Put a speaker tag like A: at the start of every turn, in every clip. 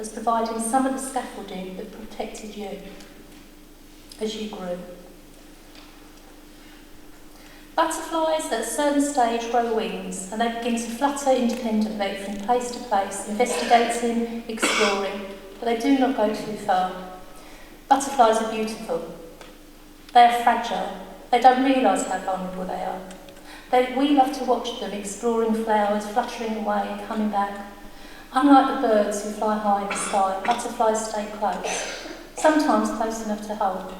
A: was providing some of the scaffolding that protected you as you grew. Butterflies at a certain stage grow wings and they begin to flutter independently from place to place, investigating, exploring, but they do not go too far. Butterflies are beautiful. They are fragile. They don't realise how vulnerable they are. We love to watch them exploring flowers, fluttering away and coming back. Unlike the birds who fly high in the sky, butterflies stay close, sometimes close enough to hold.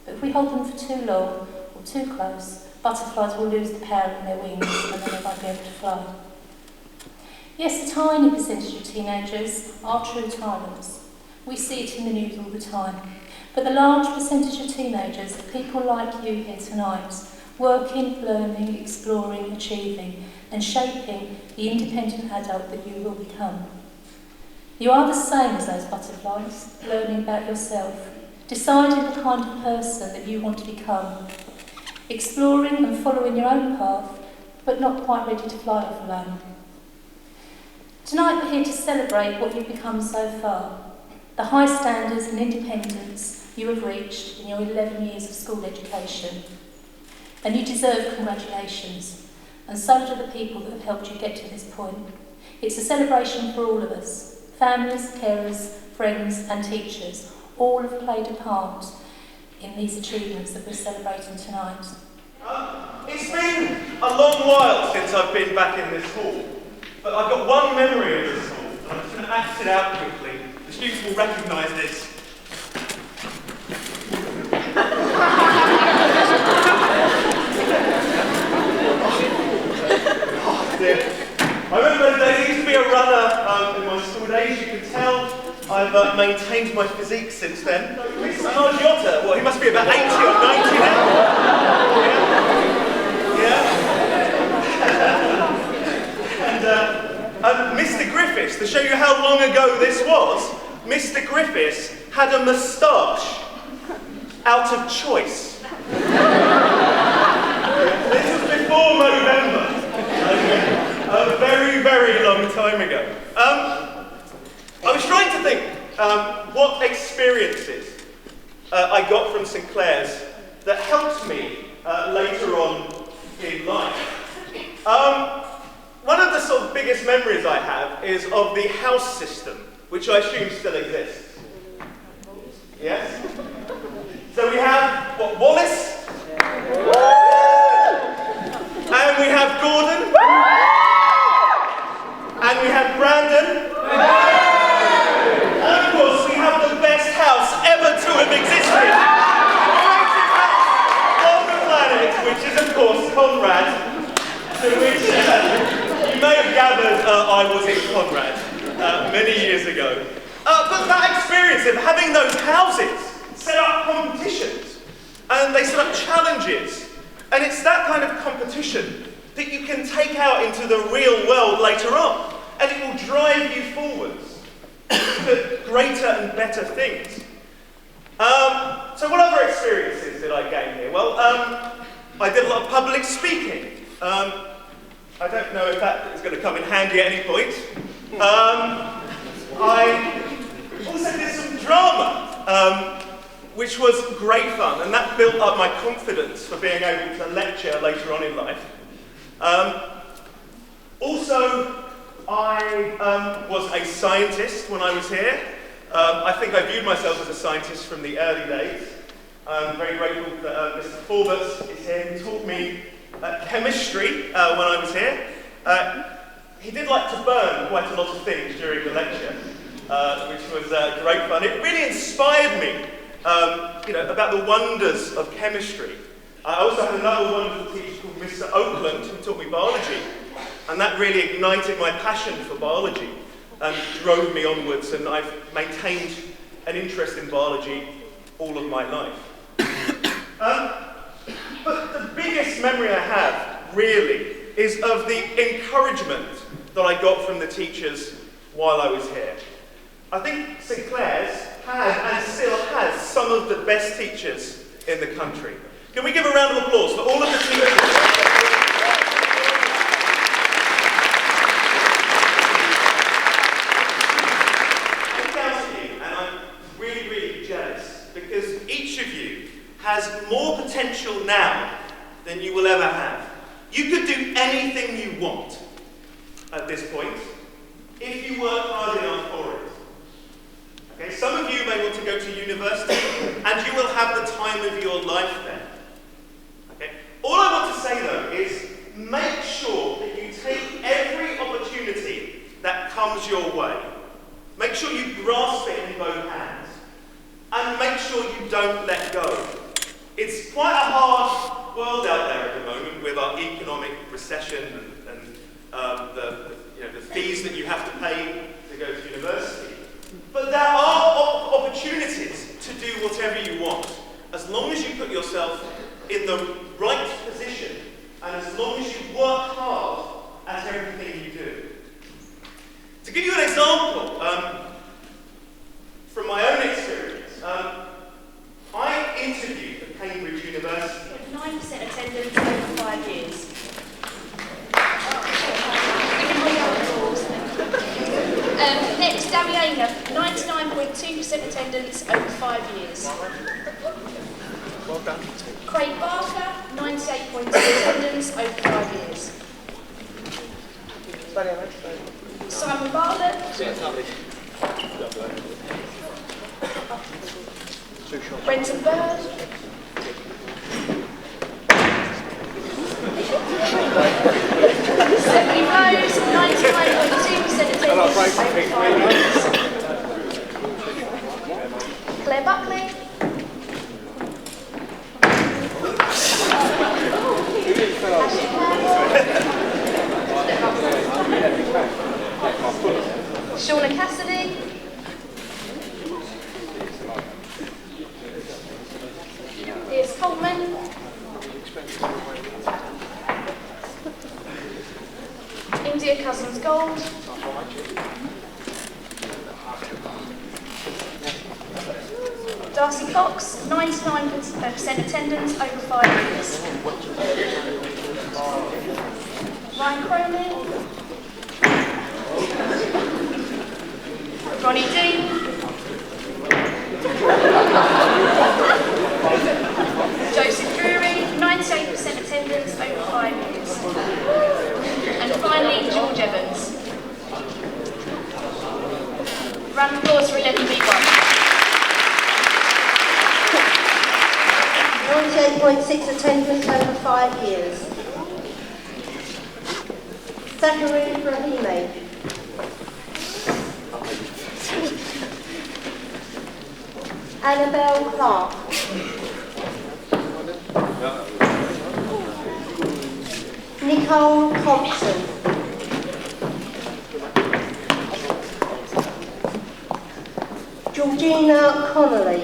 A: But if we hold them for too long or too close, butterflies will lose the power in their wings and then they won't be able to fly. Yes, a tiny percentage of teenagers are true tyrants. We see it in the news all the time. But the large percentage of teenagers are people like you here tonight, working, learning, exploring, achieving, and shaping the independent adult that you will become. You are the same as those butterflies, learning about yourself, deciding the kind of person that you want to become, exploring and following your own path, but not quite ready to fly off alone. Tonight we're here to celebrate what you've become so far, the high standards and independence you have reached in your 11 years of school education. And you deserve congratulations, and so do the people that have helped you get to this point. It's a celebration for all of us. Families, carers, friends and teachers all have played a part in these achievements that we're celebrating tonight.
B: It's been a long while since I've been back in this hall, but I've got one memory of this hall, and I'm just going to act it out quickly. The students will recognise this. I remember those days. I used to be a runner in my school days. You can tell I've maintained my physique since then. It's Arnold Yotta. Well, he must be about 80 or 90 now. Yeah. And Mr. Griffiths, to show you how long ago this was, Mr. Griffiths had a moustache out of choice. This was before November. A very, very long time ago. I was trying to think what experiences I got from St Clare's that helped me later on in life. One of the sort of biggest memories I have is of the house system, which I assume still exists. Yes? So we have, Wallace? And we have Gordon? And we have Brandon? And of course we have the best house ever to have existed. On the planet, which is of course Conrad, to which you may have gathered I was in Conrad many years ago. But that experience of having those houses set up competitions, and they set up challenges, and it's that kind of competition that you can take out into the real world later on, and it will drive you forwards to greater and better things. So what other experiences did I gain here? Well, I did a lot of public speaking. I don't know if that is going to come in handy at any point. I also did some drama, which was great fun, and that built up my confidence for being able to lecture later on in life. Also, I was a scientist when I was here. I think I viewed myself as a scientist from the early days. I'm very grateful that Mr. Forbes is here, who taught me chemistry when I was here. He did like to burn quite a lot of things during the lecture, which was great fun. It really inspired me, about the wonders of chemistry. I also had another wonderful teacher called Mr. Oakland, who taught me biology, and that really ignited my passion for biology and drove me onwards, and I've maintained an interest in biology all of my life. But the biggest memory I have, really, is of the encouragement that I got from the teachers while I was here. I think St Clare's had and still has some of the best teachers in the country. Can we give a round of applause for all of the teachers? has more potential now than you will ever have. You could do anything you want at this point if you work hard enough for it. Okay, some of you may want to go to university and you will have the time of your life there. Okay? All I want to say though is make sure that you take every opportunity that comes your way. Make sure you grasp it in both hands. And make sure you don't let go. It's quite a hard world out there at the moment with our economic recession and the fees that you have to pay to go to university. But there are opportunities to do whatever you want, as long as you put yourself in the right position and as long as you work hard at everything you do. To give you an example from my own experience, I interviewed at Cambridge University.
C: 9% attendance over 5 years. Next, Damiana, 99.2% attendance over 5 years.
B: Well done.
C: Craig Barker, 98.2% attendance over 5 years. Simon Bartlett, Brenton Bird, Stephanie Rose, 99.2% attendance over 5 years. Claire Buckley, Shauna Cassidy, Piers Coleman, India Cousins Gold, Darcy Cox, 99% attendance over 5 years. Ryan Cronin, Ronnie Dean, Joseph Drury, 98% attendance over 5 years. And finally, George Evans. Round of applause for 11B1.
D: 98.6 attendance over 5 years. Zachary Rahimi. Annabelle Clark. Nicole Thompson. Georgina Connolly.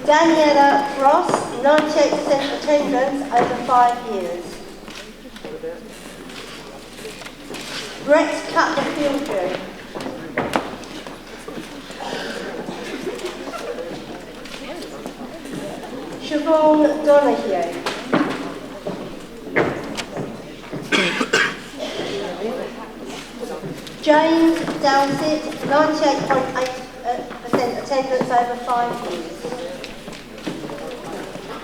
D: Daniela Ross, 98% attendance over 5 years. Brett Cutler-Filger. Siobhan Donahue. James Dowsett, 98.8% attendance over 5 years.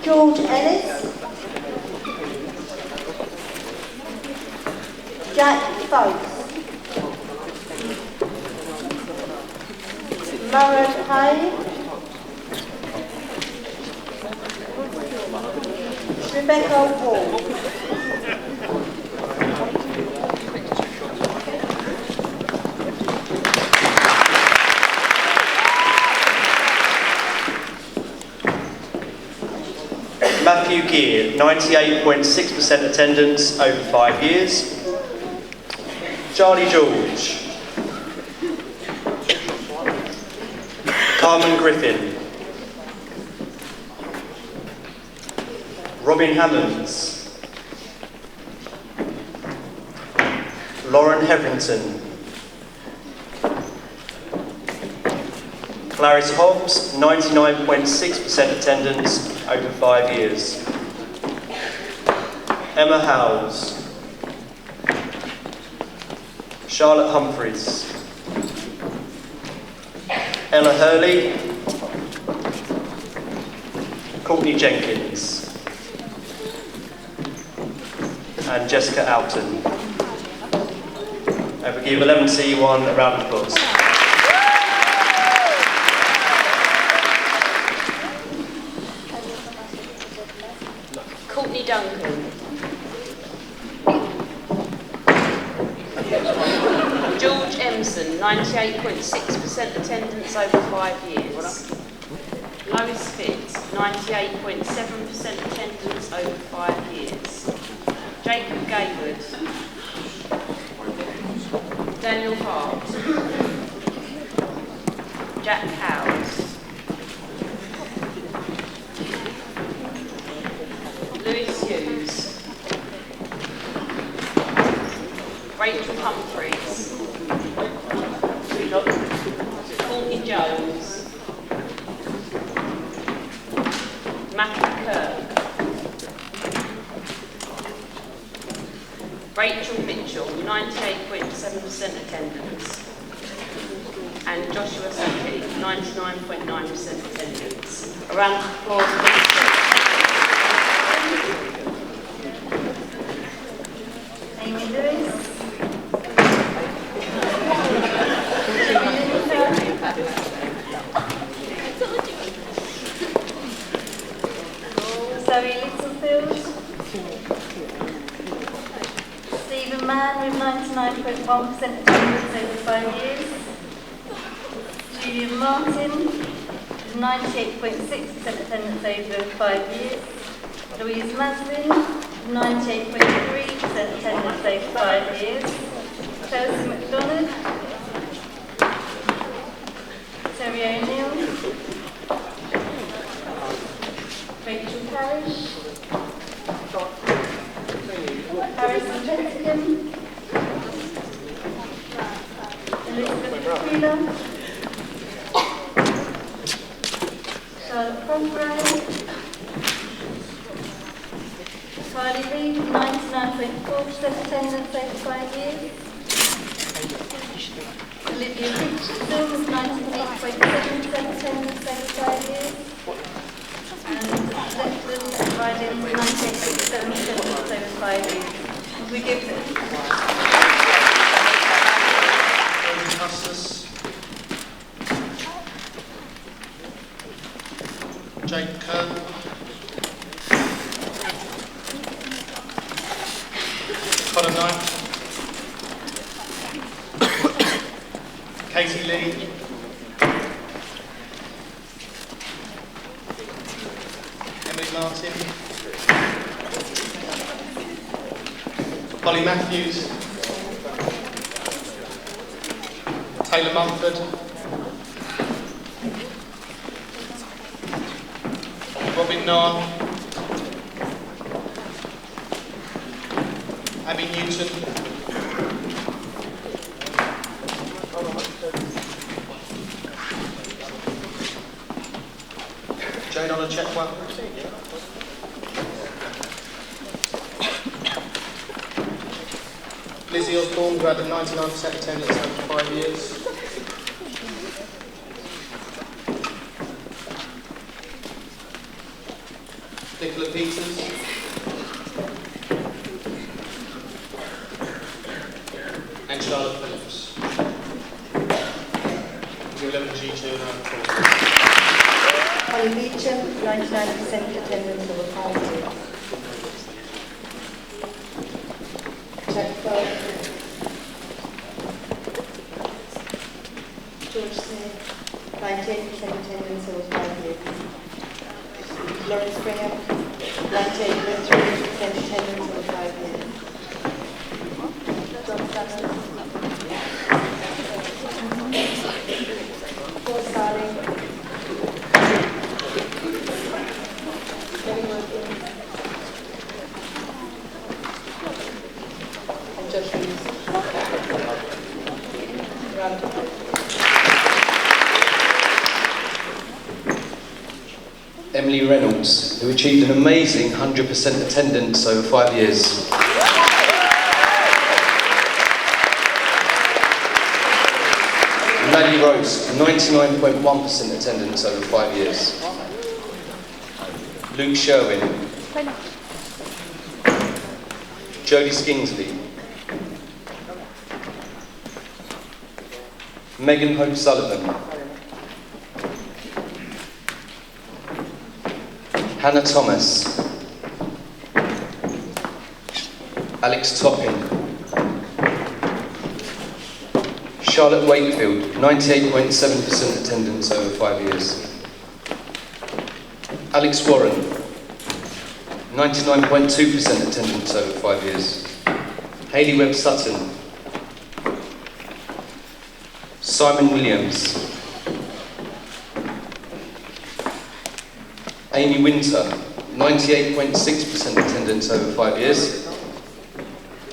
D: George Ellis. Jack Folks. Murray Hay. Rebecca Wall.
E: Matthew Gear, 98.6% attendance over 5 years. Charlie George. Carmen Griffin. Robin Hammonds. Lauren Hetherington. Clarice Hobbs, 99.6% attendance over 5 years. Emma Howells. Charlotte Humphreys. Ella Hurley, Courtney Jenkins, and Jessica Alton. And we give 11C1 a round of applause.
C: Courtney Duncan. George Emson, 98.6% attendance over 5 years. Lois Fitz, 98.7% attendance over 5 years. Jacob Gayward. Daniel Hart. Jack Howes. Lewis Hughes. Rachel Humphreys. Courtney Jones. Matthew Kirk. Rachel Mitchell, 98.7% attendance. And Joshua Saki, 99.9% attendance. A round of applause.
D: Amy Lewis. Zoe Littlefield. Stephen Mann with 99.1% attendance over 5 years. Julian Martin with 98.6% attendance over 5 years. Louise Maslin with 98.3% attendance over 5 years. Chelsea McDonald. Terry O'Neill. Rachel Parrish. Harrison Pentagon. Elizabeth Wheeler. Charlotte Crosgrove. Carly Reid, 99.4% attendance over 5 years. Olivia Richardson with 98.7% attendance over 5 years. And Declan Ryden with 98.7% attendance over 5 years. We give them.
F: Custis. Jake Kerr. Colin Knight. Katie Lee. Emily Martin. Holly Matthews. Taylor Mumford. Robin Narn. Abby Newton. Jane Olachekwa. Lizzie Osborne, who had a 99% attendance over 5 years. Nicola Peters. And Charlotte Phillips. Your 11G2 and round of applause.
D: Holly Beecham, 99% attendance over 5 years. Jack Clark. George Smith, 98% attendance over 5 years. Lauren Springer, 98.3% attendance over 5 years. John Summers. Paul Starling. Jenny Wilkins. And Josh Reeves. Round of applause.
G: Emily Reynolds, who achieved an amazing 100% attendance over 5 years. Maddie Rose, Reynolds, 99.1% attendance over 5 years. Luke Sherwin. Jodie Skingsley. Megan Hope Sullivan. Hannah Thomas. Alex Topping. Charlotte Wakefield, 98.7% attendance over 5 years. Alex Warren, 99.2% attendance over 5 years. Hayley Webb Sutton. Simon Williams. Amy Winter, 98.6% attendance over 5 years.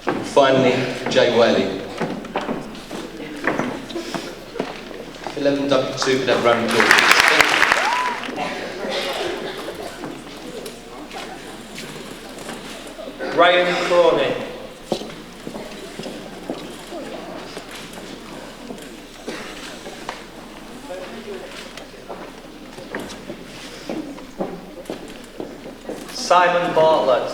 G: And finally, Jay Whaley. 11W2 can have round of applause.
H: Ryan Cronin. Simon Bartlett.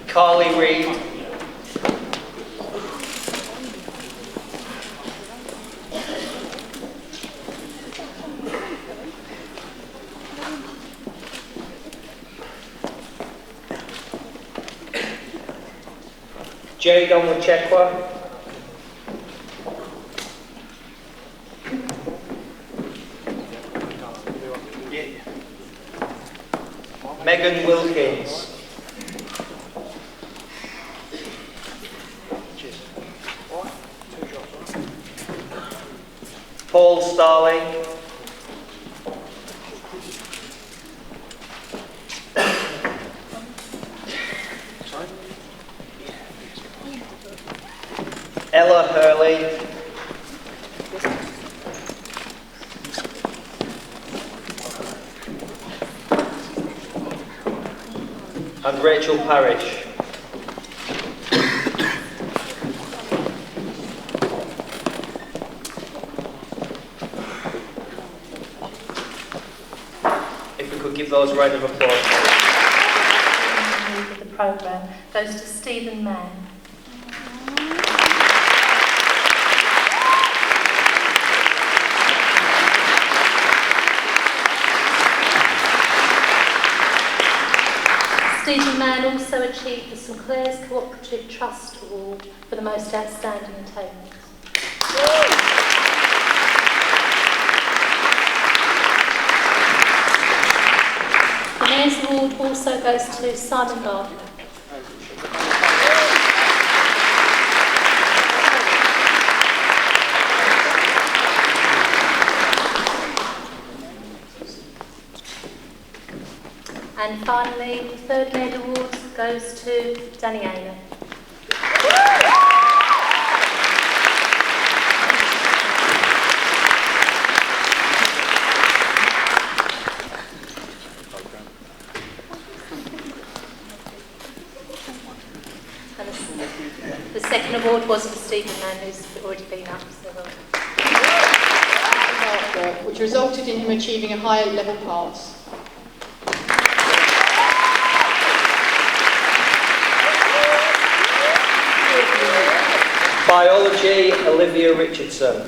H: Carly Reid. Jay Donwachekwa. Megan Wilkins. Paul Starling. Ella Hurley. And Rachel Parrish. If we could give those a round of applause.
A: The programme goes to Stephen Mann. Stephen Mann also achieved the St Clare's Cooperative Trust Award for the most outstanding attainment. The Mayor's Award also goes to Simon Bartlett. And finally, the third Mayor's Award goes to Danny Ayler. And the second award was for Stephen Mann, who's already been up. So
C: which resulted in him achieving a higher level pass.
H: Biology, Olivia Richardson.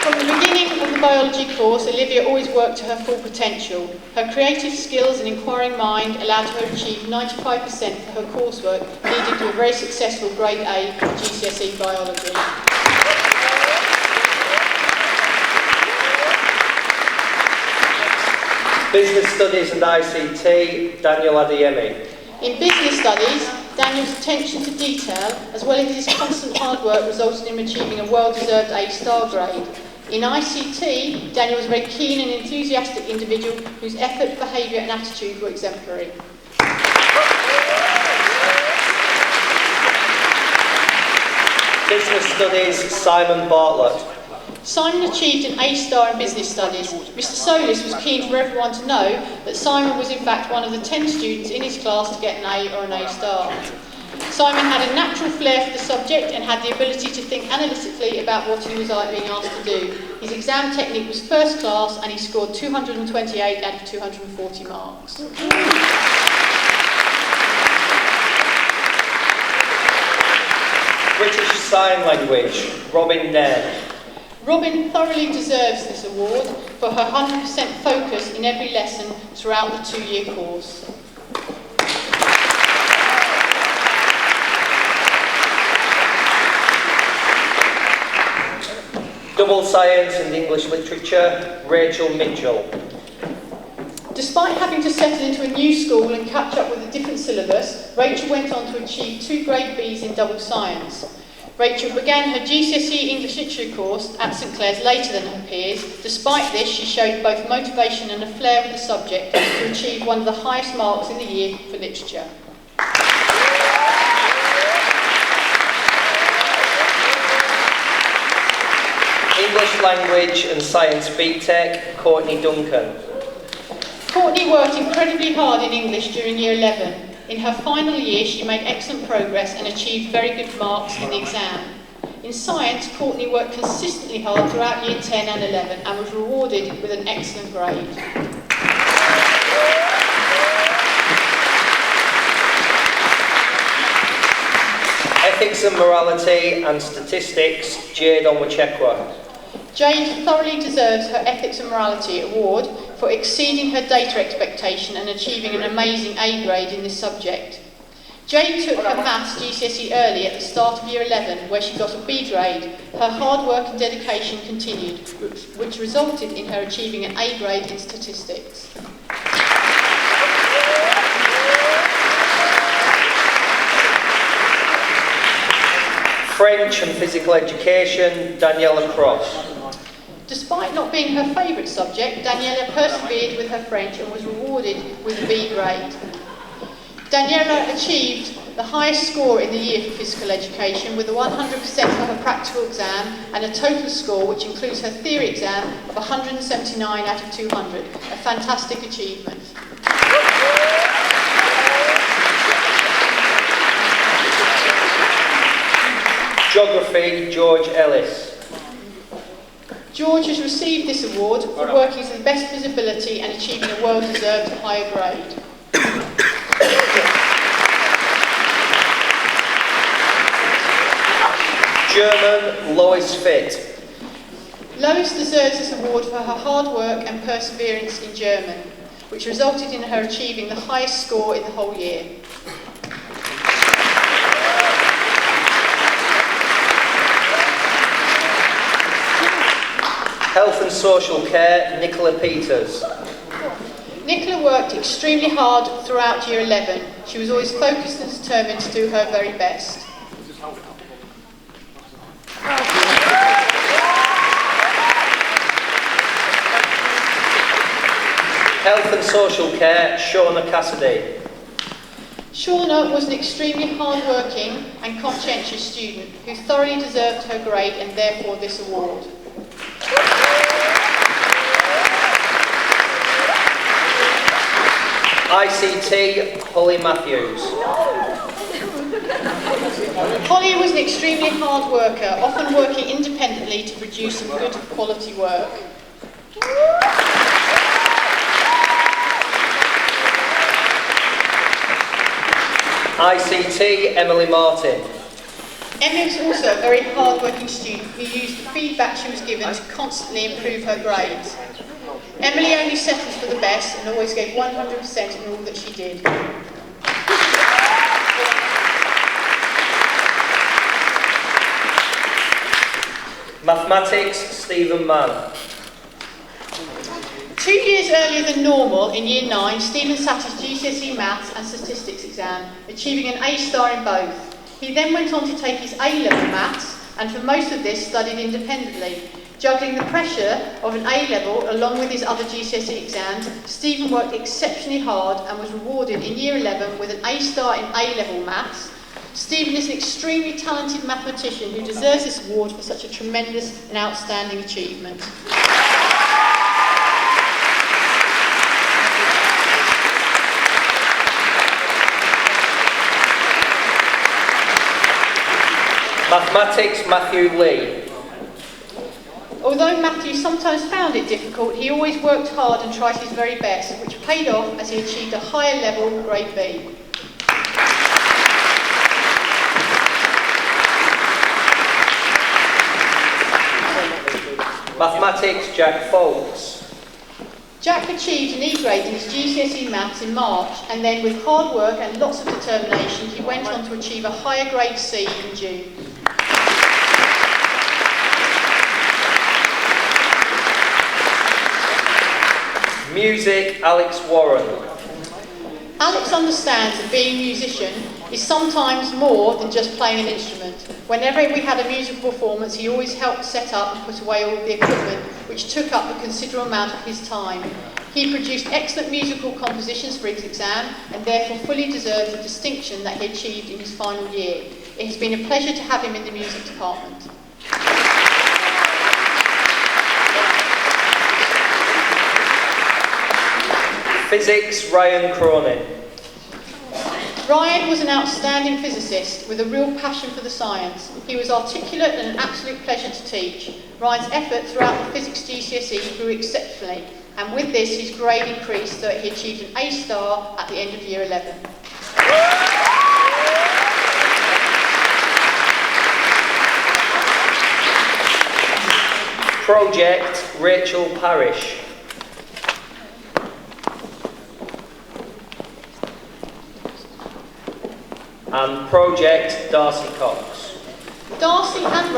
C: From the beginning of the biology course, Olivia always worked to her full potential. Her creative skills and inquiring mind allowed her to achieve 95% for her coursework, leading to a very successful Grade A GCSE biology.
H: Business Studies and ICT, Daniel Adeyemi.
C: In business studies, Daniel's attention to detail, as well as his constant hard work, resulted in him achieving a well-deserved A-star grade. In ICT, Daniel was a very keen and enthusiastic individual whose effort, behaviour and attitude were exemplary.
H: Business Studies, Simon Bartlett.
C: Simon achieved an A star in business studies. Mr. Solis was keen for everyone to know that Simon was in fact one of the 10 students in his class to get an A or an A star. Simon had a natural flair for the subject and had the ability to think analytically about what he was being asked to do. His exam technique was first class and he scored 228 out of 240 marks.
H: British Sign Language, Robin Nairn.
C: Robin thoroughly deserves this award for her 100% focus in every lesson throughout the 2-year course.
H: Double Science and English Literature, Rachel Mitchell.
C: Despite having to settle into a new school and catch up with a different syllabus, Rachel went on to achieve 2 grade Bs in double science. Rachel began her GCSE English Literature course at St Clare's later than her peers. Despite this, she showed both motivation and a flair for the subject to achieve one of the highest marks in the year for literature.
H: English Language and Science BTEC, Courtney Duncan.
C: Courtney worked incredibly hard in English during Year 11. In her final year, she made excellent progress and achieved very good marks in the exam. In science, Courtney worked consistently hard throughout Year 10 and 11 and was rewarded with an excellent grade.
H: Ethics and Morality and Statistics, Jade Onwachekwa.
C: Jade thoroughly deserves her Ethics and Morality award for exceeding her data expectation and achieving an amazing A grade in this subject. Jade took her maths GCSE early at the start of Year 11, where she got a B grade. Her hard work and dedication continued, which resulted in her achieving an A grade in statistics.
H: French and Physical Education, Daniela Cross.
C: Despite not being her favourite subject, Daniela persevered with her French and was rewarded with a B grade. Daniela achieved the highest score in the year for physical education with a 100% for her practical exam and a total score, which includes her theory exam, of 179 out of 200. A fantastic achievement.
H: Geography, George Ellis.
C: George has received this award for working to the best of his ability and achieving a well-deserved higher grade.
H: German, Lois Fitt.
C: Lois deserves this award for her hard work and perseverance in German, which resulted in her achieving the highest score in the whole year.
H: Health and Social Care, Nicola Peters.
C: Nicola worked extremely hard throughout Year 11. She was always focused and determined to do her very best.
H: Health and Social Care, Shauna Cassidy.
C: Shauna was an extremely hard-working and conscientious student who thoroughly deserved her grade and therefore this award.
H: ICT, Holly Matthews.
C: Holly was an extremely hard worker, often working independently to produce some good quality work.
H: ICT, Emily Martin.
C: Emily was also a very hard-working student who used the feedback she was given to constantly improve her grades. Emily only settled for the best and always gave 100% in all that she did.
H: Mathematics, Stephen Mann.
C: 2 years earlier than normal, in Year 9, Stephen sat his GCSE Maths and Statistics exam, achieving an A star in both. He then went on to take his A-level Maths, and for most of this studied independently. Juggling the pressure of an A-level along with his other GCSE exams, Stephen worked exceptionally hard and was rewarded in Year 11 with an A star in A-level Maths, Stephen is an extremely talented mathematician who deserves this award for such a tremendous and outstanding achievement.
H: Mathematics, Matthew Lee.
C: Although Matthew sometimes found it difficult, he always worked hard and tried his very best, which paid off as he achieved a higher level, grade B.
H: Mathematics, Jack Folks.
C: Jack achieved an E grade in his GCSE Maths in March, and then with hard work and lots of determination, he went on to achieve a higher grade C in June.
H: Music, Alex Warren.
C: Alex understands that being a musician is sometimes more than just playing an instrument. Whenever we had a musical performance, he always helped set up and put away all the equipment, which took up a considerable amount of his time. He produced excellent musical compositions for his exam and therefore fully deserves the distinction that he achieved in his final year. It has been a pleasure to have him in the music department.
H: Physics, Ryan Cronin.
C: Ryan was an outstanding physicist with a real passion for the science. He was articulate and an absolute pleasure to teach. Ryan's effort throughout the physics GCSE grew exceptionally, and with this his grade increased so that he achieved an A star at the end of year 11.
H: Project, Rachel Parrish. And Project, Darcy Cox.
C: Darcy and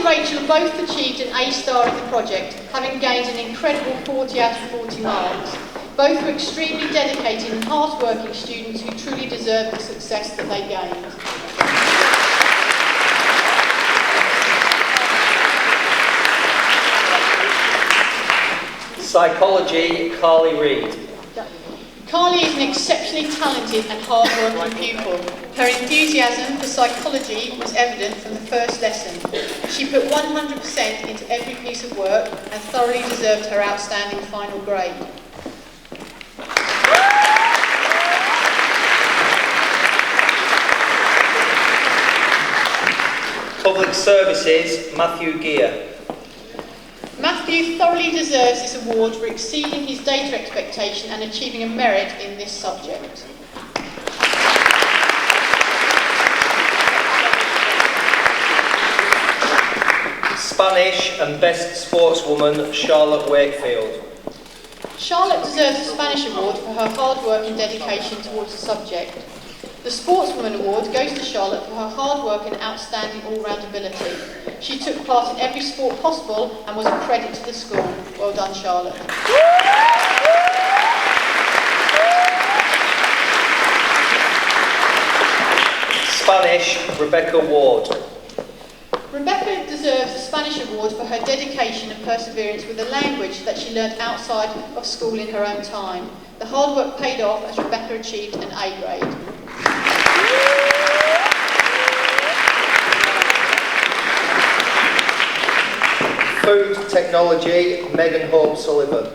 C: Rachel both achieved an A star in the project, having gained an incredible 40 out of 40 marks. Both were extremely dedicated and hard-working students who truly deserved the success that they gained.
H: Psychology, Carly Reid.
C: Carly is an exceptionally talented and hard-working pupil. Her enthusiasm for psychology was evident from the first lesson. She put 100% into every piece of work and thoroughly deserved her outstanding final grade.
H: Public Services, Matthew Gear.
C: Matthew thoroughly deserves this award for exceeding his data expectation and achieving a merit in this subject.
H: Spanish and Best Sportswoman, Charlotte Wakefield.
C: Charlotte deserves a Spanish award for her hard work and dedication towards the subject. The Sportswoman Award goes to Charlotte for her hard work and outstanding all-round ability. She took part in every sport possible and was a credit to the school. Well done, Charlotte.
H: Spanish, Rebecca Ward.
C: Rebecca deserves the Spanish award for her dedication and perseverance with a language that she learnt outside of school in her own time. The hard work paid off as Rebecca achieved an A grade.
H: Food Technology, Megan Hope Sullivan.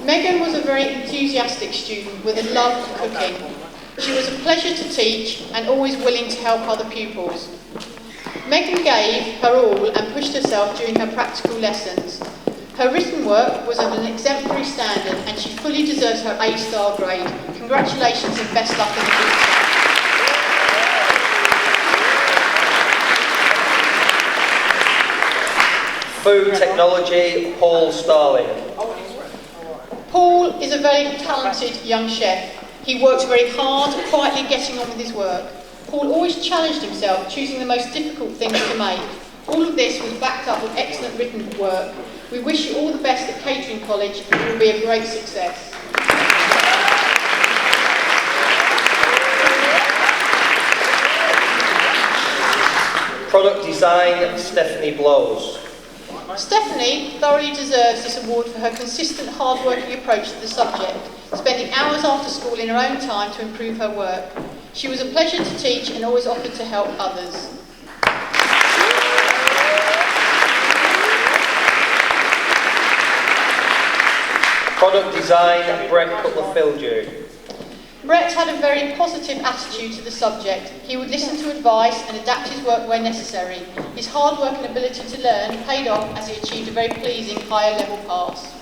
C: Megan was a very enthusiastic student with a love for cooking. She was a pleasure to teach and always willing to help other pupils. Megan gave her all and pushed herself during her practical lessons. Her written work was of an exemplary standard and she fully deserves her A-star grade. Congratulations and best luck in the future.
H: Food Technology, Paul Starling.
C: Paul is a very talented young chef. He works very hard, quietly getting on with his work. Paul always challenged himself, choosing the most difficult things to make. All of this was backed up with excellent written work. We wish you all the best at Catering College and it will be a great success.
H: Product Design, Stephanie Blows.
C: Stephanie thoroughly deserves this award for her consistent hard-working approach to the subject. spending hours after school in her own time to improve her work. She was a pleasure to teach and always offered to help others.
H: Product design, Brett Cutler-Fildew.
C: Brett had a very positive attitude to the subject. He would listen to advice and adapt his work where necessary. His hard work and ability to learn paid off as he achieved a very pleasing higher level pass.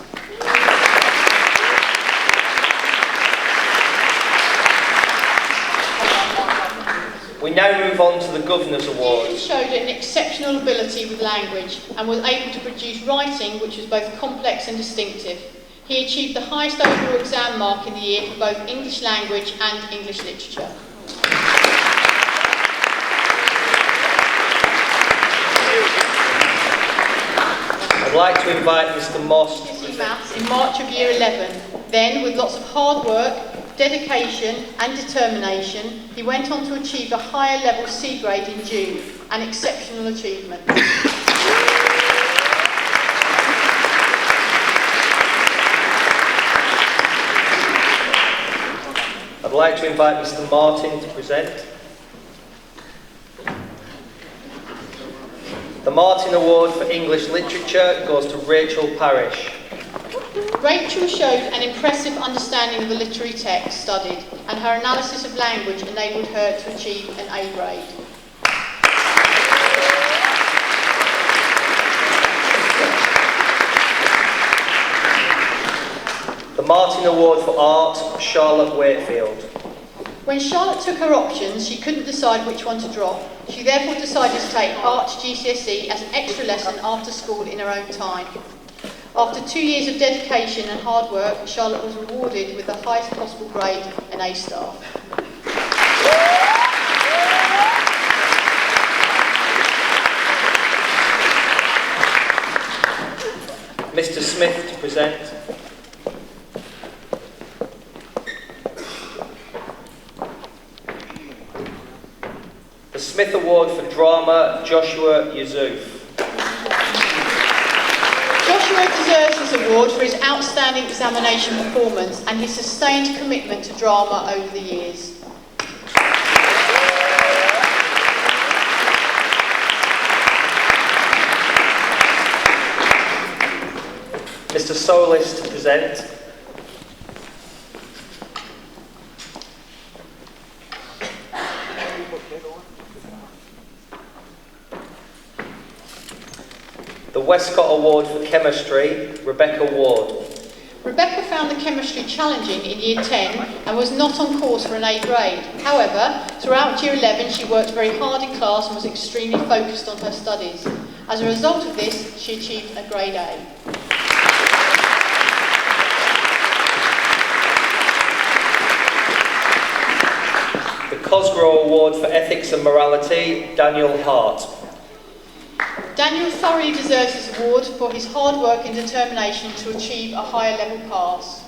H: We now move on to the Governor's Award.
C: He showed an exceptional ability with language and was able to produce writing which was both complex and distinctive. He achieved the highest overall exam mark in the year for both English language and English literature.
H: I'd like to invite Mr. Moss to present.
C: Maths in March of year 11. Then, with lots of hard work, dedication and determination, he went on to achieve a higher level C grade in June, an exceptional achievement.
H: I'd like to invite Mr. Martin to present. The Martin Award for English Literature goes to Rachel Parrish.
C: Rachel showed an impressive understanding of the literary text studied, and her analysis of language enabled her to achieve an A grade.
H: The Martin Award for Art, Charlotte Wakefield.
C: When Charlotte took her options, she couldn't decide which one to drop. She therefore decided to take Art GCSE as an extra lesson after school in her own time. After 2 years of dedication and hard work, Charlotte was rewarded with the highest possible grade, an A star.
H: Mr. Smith to present. The Smith Award for Drama, Joshua Yusuf.
C: Joshua deserves this award for his outstanding examination performance and his sustained commitment to drama over the years.
H: Mr. Solis to present. The Westcott Award for Chemistry, Rebecca Ward.
C: Rebecca found the chemistry challenging in Year 10 and was not on course for an A grade. However, throughout Year 11 she worked very hard in class and was extremely focused on her studies. As a result of this, she achieved a grade A.
H: The Cosgrove Award for Ethics and Morality, Daniel Hart.
C: Daniel thoroughly deserves this award for his hard work and determination to achieve a higher level pass.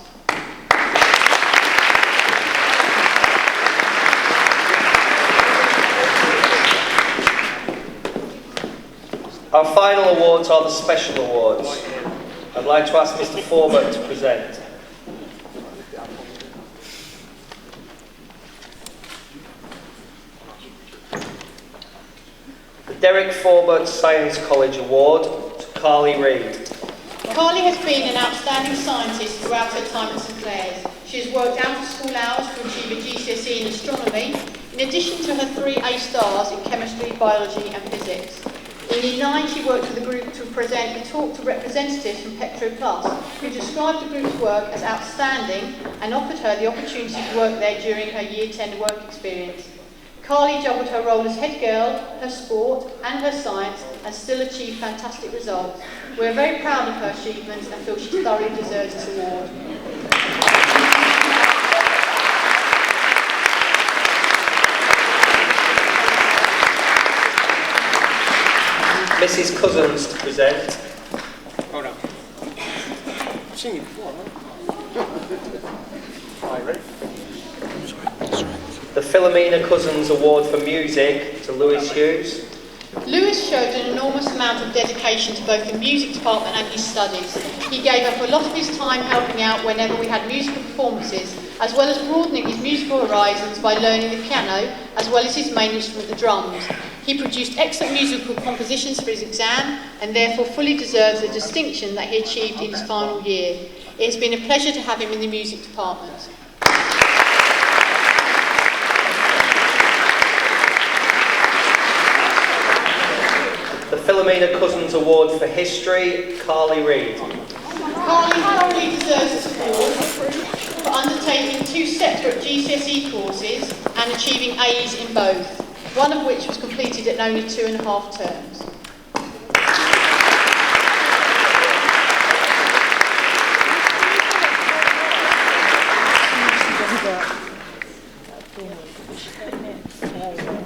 H: Our final awards are the special awards. I'd like to ask Mr. Forbert to present. The Derek Forbert Science College Award to Carly Reid.
C: Carly has been an outstanding scientist throughout her time at St Clare's. She has worked out of school hours to achieve a GCSE in astronomy, in addition to her 3 A stars in chemistry, biology and physics. In Year 9, she worked with a group to present a talk to representatives from Petro Plus, who described the group's work as outstanding and offered her the opportunity to work there during her Year 10 work experience. Carly juggled her role as head girl, her sport and her science and still achieved fantastic results. We are very proud of her achievements and feel she thoroughly deserves this award.
H: Mrs. Cousins to present.
F: Hold on. Singing before, right? Ready?
H: The Philomena Cousins Award for Music to Lewis Hughes.
C: Lewis showed an enormous amount of dedication to both the music department and his studies. He gave up a lot of his time helping out whenever we had musical performances, as well as broadening his musical horizons by learning the piano, as well as his main instrument, the drums. He produced excellent musical compositions for his exam, and therefore fully deserves the distinction that he achieved in his final year. It has been a pleasure to have him in the music department.
H: The Philomena Cousins Award for History, Carly Reid.
C: Carly thoroughly deserves this award for undertaking 2 separate GCSE courses and achieving A's in both, one of which was completed in only 2.5 terms.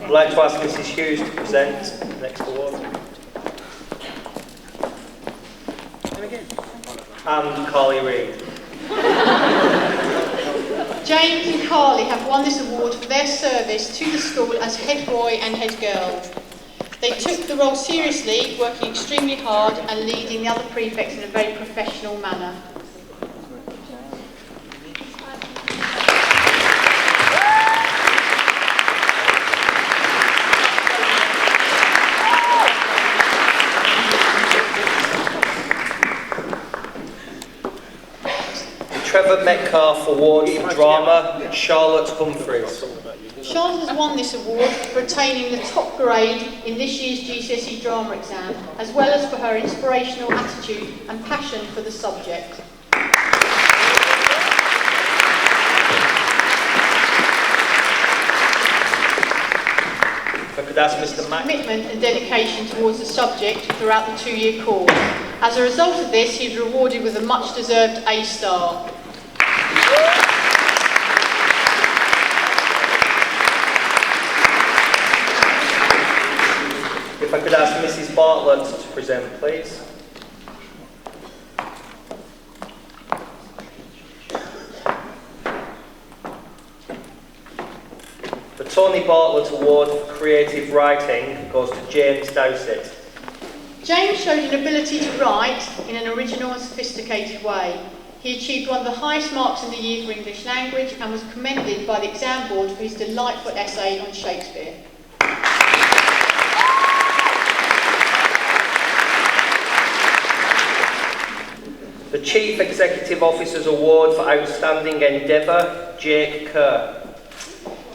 H: I'd like to ask Mrs Hughes to present the next award. And Carly Reid.
C: James and Carly have won this award for their service to the school as head boy and head girl. They took the role seriously, working extremely hard and leading the other prefects in a very professional manner.
H: Trevor Metcalf Award for Drama, Charlotte Humphreys.
C: Charlotte has won this award for attaining the top grade in this year's GCSE drama exam, as well as for her inspirational attitude and passion for the subject.
H: If I could ask Mr. Mack.
C: Commitment and dedication towards the subject throughout the 2-year course. As a result of this, he was rewarded with a much-deserved A star.
H: If I could ask Mrs. Bartlett to present, please. The Tony Bartlett Award for Creative Writing goes to James Dowsett.
C: James showed an ability to write in an original and sophisticated way. He achieved one of the highest marks in the year for English language and was commended by the exam board for his delightful essay on Shakespeare.
H: The Chief Executive Officer's Award for Outstanding Endeavour, Jake Kerr.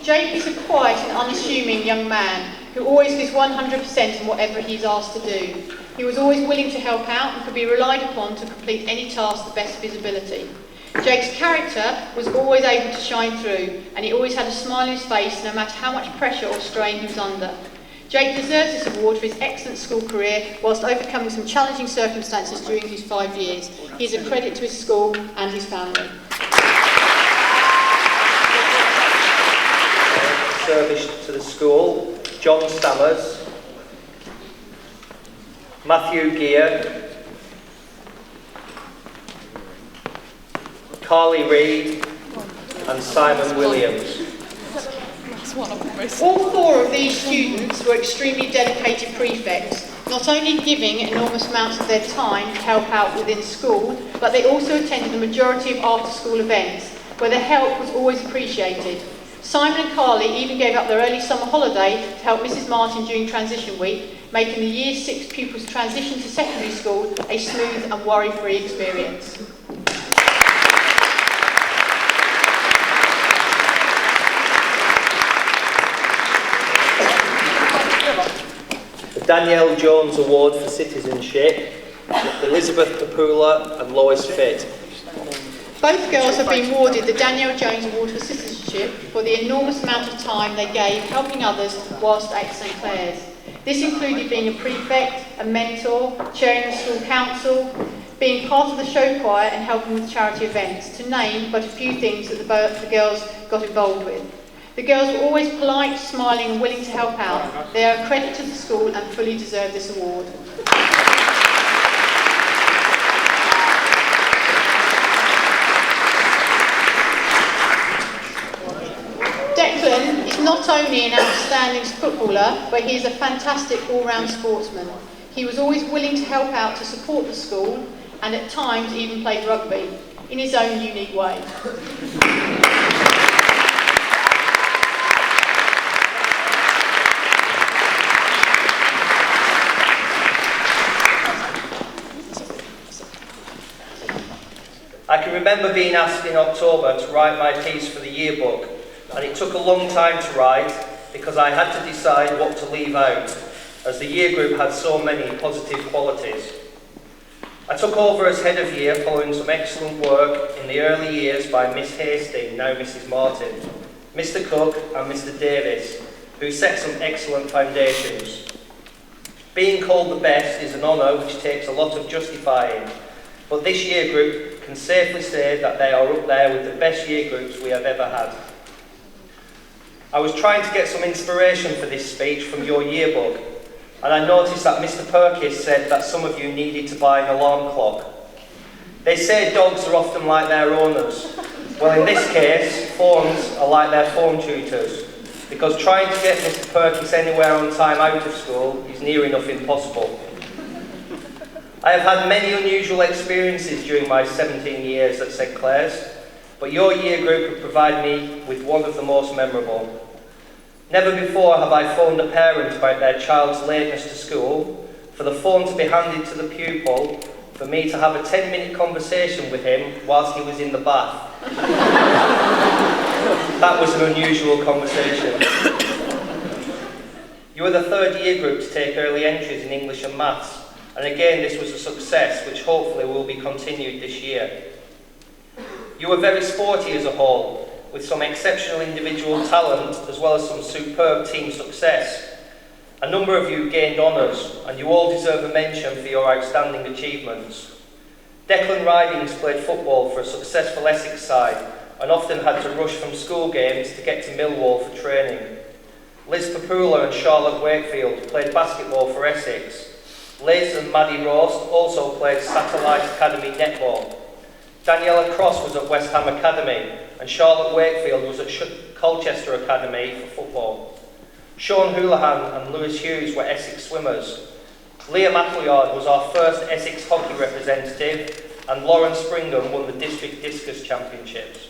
C: Jake is a quiet and unassuming young man who always gives 100% in whatever he's asked to do. He was always willing to help out and could be relied upon to complete any task to the best of his ability. Jake's character was always able to shine through, and he always had a smile on his face no matter how much pressure or strain he was under. Jake deserves this award for his excellent school career whilst overcoming some challenging circumstances during his 5 years. He is a credit to his school and his family.
H: Service to the school, John Stammers, Matthew Gear, Carly Reid and Simon Williams.
C: All 4 of these students were extremely dedicated prefects, not only giving enormous amounts of their time to help out within school, but they also attended the majority of after-school events, where their help was always appreciated. Simon and Carly even gave up their early summer holiday to help Mrs. Martin during transition week, making the Year 6 pupils' transition to secondary school a smooth and worry-free experience.
H: The Danielle Jones Award for Citizenship, Elizabeth Papula and Lois Fitt.
C: Both girls have been awarded the Danielle Jones Award for Citizenship for the enormous amount of time they gave helping others whilst at St Clare's. This included being a prefect, a mentor, chairing the school council, being part of the show choir and helping with charity events, to name but a few things that the girls got involved with. The girls were always polite, smiling and willing to help out. They are a credit to the school and fully deserve this award. Declan is not only an outstanding footballer, but he is a fantastic all-round sportsman. He was always willing to help out to support the school and at times even played rugby in his own unique way.
H: I can remember being asked in October to write my piece for the yearbook, and it took a long time to write because I had to decide what to leave out, as the year group had so many positive qualities. I took over as head of year following some excellent work in the early years by Miss Hastings, now Mrs Martin, Mr Cook and Mr Davis, who set some excellent foundations. Being called the best is an honour which takes a lot of justifying, but this year group can safely say that they are up there with the best year groups we have ever had. I was trying to get some inspiration for this speech from your yearbook, and I noticed that Mr Perkis said that some of you needed to buy an alarm clock. They say dogs are often like their owners. Well, in this case, phones are like their phone tutors, because trying to get Mr Perkis anywhere on time out of school is near enough impossible. I have had many unusual experiences during my 17 years at St Clare's, but your year group have provided me with one of the most memorable. Never before have I phoned a parent about their child's lateness to school, for the phone to be handed to the pupil, for me to have a 10-minute conversation with him whilst he was in the bath. That was an unusual conversation. You were the third year group to take early entries in English and Maths, and again this was a success which hopefully will be continued this year. You were very sporty as a whole, with some exceptional individual talent as well as some superb team success. A number of you gained honours, and you all deserve a mention for your outstanding achievements. Declan Ridings played football for a successful Essex side and often had to rush from school games to get to Millwall for training. Liz Papula and Charlotte Wakefield played basketball for Essex. Liz and Maddie Roast also played Satellite Academy netball. Daniela Cross was at West Ham Academy, and Charlotte Wakefield was at Colchester Academy for football. Sean Houlihan and Lewis Hughes were Essex swimmers. Liam Appleyard was our first Essex hockey representative, and Lauren Springham won the District Discus Championships.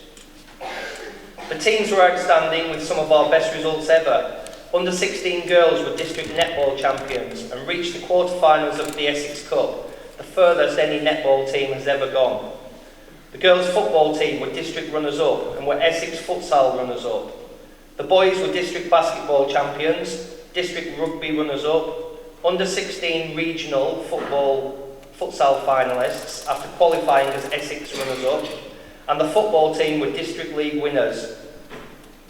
H: The teams were outstanding with some of our best results ever. Under 16 girls were district netball champions and reached the quarter-finals of the Essex Cup, the furthest any netball team has ever gone. The girls' football team were district runners-up and were Essex futsal runners-up. The boys were district basketball champions, district rugby runners-up, under 16 regional futsal finalists after qualifying as Essex runners-up, and the football team were district league winners.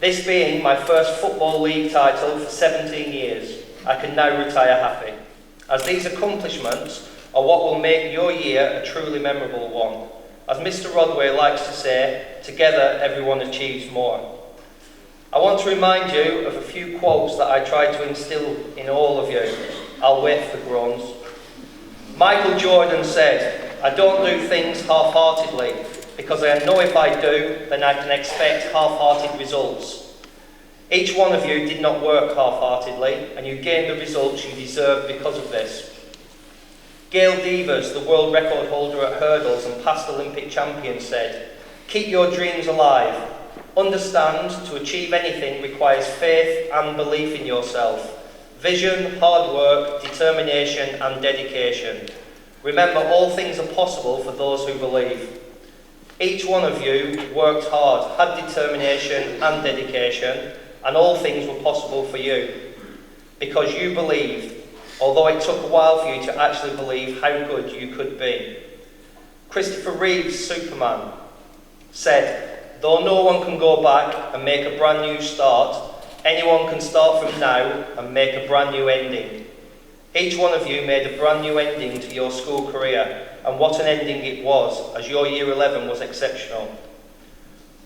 H: This being my first football league title for 17 years, I can now retire happy, as these accomplishments are what will make your year a truly memorable one. As Mr Rodway likes to say, together everyone achieves more. I want to remind you of a few quotes that I try to instill in all of you. I'll wait for the groans. Michael Jordan said, "I don't do things half-heartedly, because I know if I do, then I can expect half-hearted results." Each one of you did not work half-heartedly, and you gained the results you deserved because of this. Gail Devers, the world record holder at hurdles and past Olympic champion, said, "Keep your dreams alive. Understand, to achieve anything requires faith and belief in yourself, vision, hard work, determination and dedication. Remember, all things are possible for those who believe." Each one of you worked hard, had determination and dedication, and all things were possible for you, because you believed, although it took a while for you to actually believe how good you could be. Christopher Reeve's Superman said, "Though no one can go back and make a brand new start, anyone can start from now and make a brand new ending." Each one of you made a brand new ending to your school career, and what an ending it was, as your Year 11 was exceptional.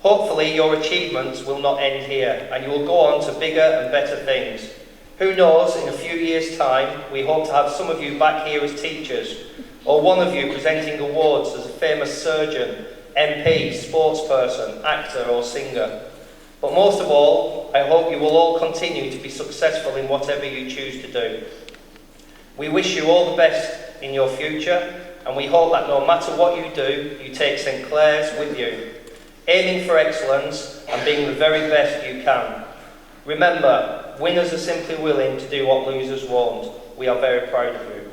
H: Hopefully your achievements will not end here, and you will go on to bigger and better things. Who knows, in a few years' time, we hope to have some of you back here as teachers, or one of you presenting awards as a famous surgeon, MP, sportsperson, actor or singer. But most of all, I hope you will all continue to be successful in whatever you choose to do. We wish you all the best in your future, and we hope that no matter what you do, you take St Clare's with you, aiming for excellence and being the very best you can. Remember, winners are simply willing to do what losers won't. We are very proud of you.